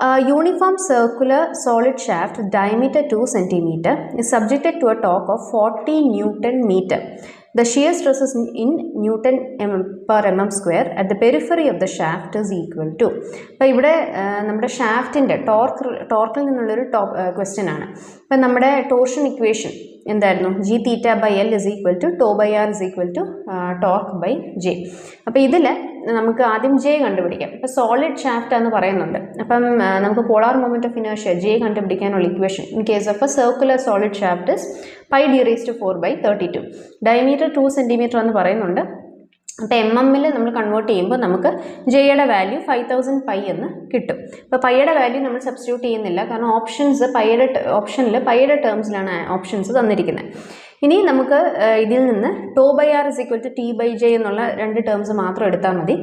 A uniform circular solid shaft diameter 2 cm is subjected to a torque of 40 Newton meter. The shear stress is in Newton per mm square at the periphery of the shaft is equal to. അപ്പോൾ ഇവിടെ നമ്മുടെ ഷാഫ്റ്റിൻ്റെ ടോർക്കിൽ നിന്നുള്ളൊരു question ആണ്. അപ്പം നമ്മുടെ torsion equation എന്തായിരുന്നു? G theta by L is equal to tau by R is equal to torque by J. അപ്പോൾ ഇതിൽ നമുക്ക് ആദ്യം ജെ കണ്ടുപിടിക്കാം. ഇപ്പോൾ സോളിഡ് ഷാഫ്റ്റ് എന്ന് പറയുന്നുണ്ട്. അപ്പം നമുക്ക് polar moment of inertia J കണ്ടുപിടിക്കാനുള്ള equation in case of a circular solid shaft is pi D raise to 4/32. Diameter 2 centimetre എന്ന് പറയുന്നുണ്ട്. അപ്പോൾ എം എമ്മിൽ നമ്മൾ കൺവേർട്ട് ചെയ്യുമ്പോൾ നമുക്ക് ജെയുടെ വാല്യൂ 5000 പൈ എന്ന് കിട്ടും. അപ്പോൾ പൈയുടെ വാല്യൂ നമ്മൾ സബ്സ്റ്റിറ്റ്യൂട്ട് ചെയ്യുന്നില്ല, കാരണം ഓപ്ഷനിൽ പൈയുടെ ടേംസിലാണ് ഓപ്ഷൻസ് തന്നിരിക്കുന്നത്. ഇനി നമുക്ക് ഇതിൽ നിന്ന് tau by R is equal to T by J എന്നുള്ള 2 ടേംസ് മാത്രം എടുത്താൽ മതി.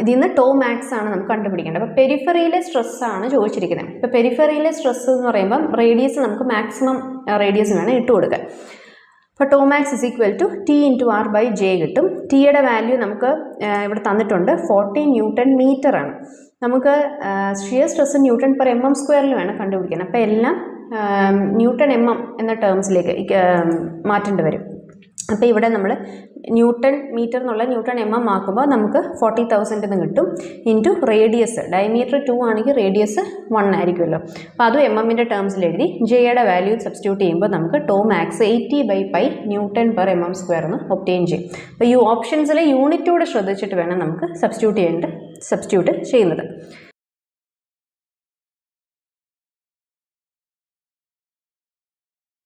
ഇതിൽ നിന്ന് ടോ മാക്സ് ആണ് നമുക്ക് കണ്ടുപിടിക്കേണ്ടത്. അപ്പോൾ പെരിഫറിയിലെ സ്ട്രെസ്സാണ് ചോദിച്ചിരിക്കുന്നത്. ഇപ്പോൾ പെരിഫറിയിലെ സ്ട്രെസ് എന്ന് പറയുമ്പം റേഡിയസ് നമുക്ക് മാക്സിമം റേഡിയസ് വേണം ഇട്ട് കൊടുക്കാൻ. അപ്പോൾ tau max is equal to T into R by J കിട്ടും. ടിയുടെ വാല്യൂ നമുക്ക് ഇവിടെ തന്നിട്ടുണ്ട് 40 ന്യൂട്ടൺ മീറ്റർ ആണ്. നമുക്ക് shear stress newton per M M സ്ക്വയറിൽ വേണം കണ്ടുപിടിക്കാൻ. അപ്പോൾ എല്ലാം ന്യൂട്ടൺ എം എം എന്ന ടേംസിലേക്ക് മാറ്റേണ്ടി വരും. അപ്പോൾ ഇവിടെ നമ്മൾ ന്യൂട്ടൺ മീറ്റർ എന്നുള്ള ന്യൂട്ടൺ എം എം ആക്കുമ്പോൾ നമുക്ക് 40,000 എന്ന് കിട്ടും. ഇൻറ്റു റേഡിയസ് ഡയമീറ്റർ 2 ആണെങ്കിൽ റേഡിയസ് 1 ആയിരിക്കുമല്ലോ. അപ്പോൾ അതും എം എമ്മിൻ്റെ ടേംസിൽ എഴുതി ജെയുടെ വാല്യൂ സബ്സ്റ്റിറ്റ്യൂട്ട് ചെയ്യുമ്പോൾ നമുക്ക് tau max 80/π newton per M M square എന്ന് ഒബ്റ്റെയിൻ ചെയ്യും. അപ്പോൾ ഈ ഓപ്ഷൻസിലെ യൂണിറ്റോട് ശ്രദ്ധിച്ചിട്ട് വേണം നമുക്ക് സബ്സ്റ്റിറ്റ്യൂട്ട് ചെയ്യുന്നത്.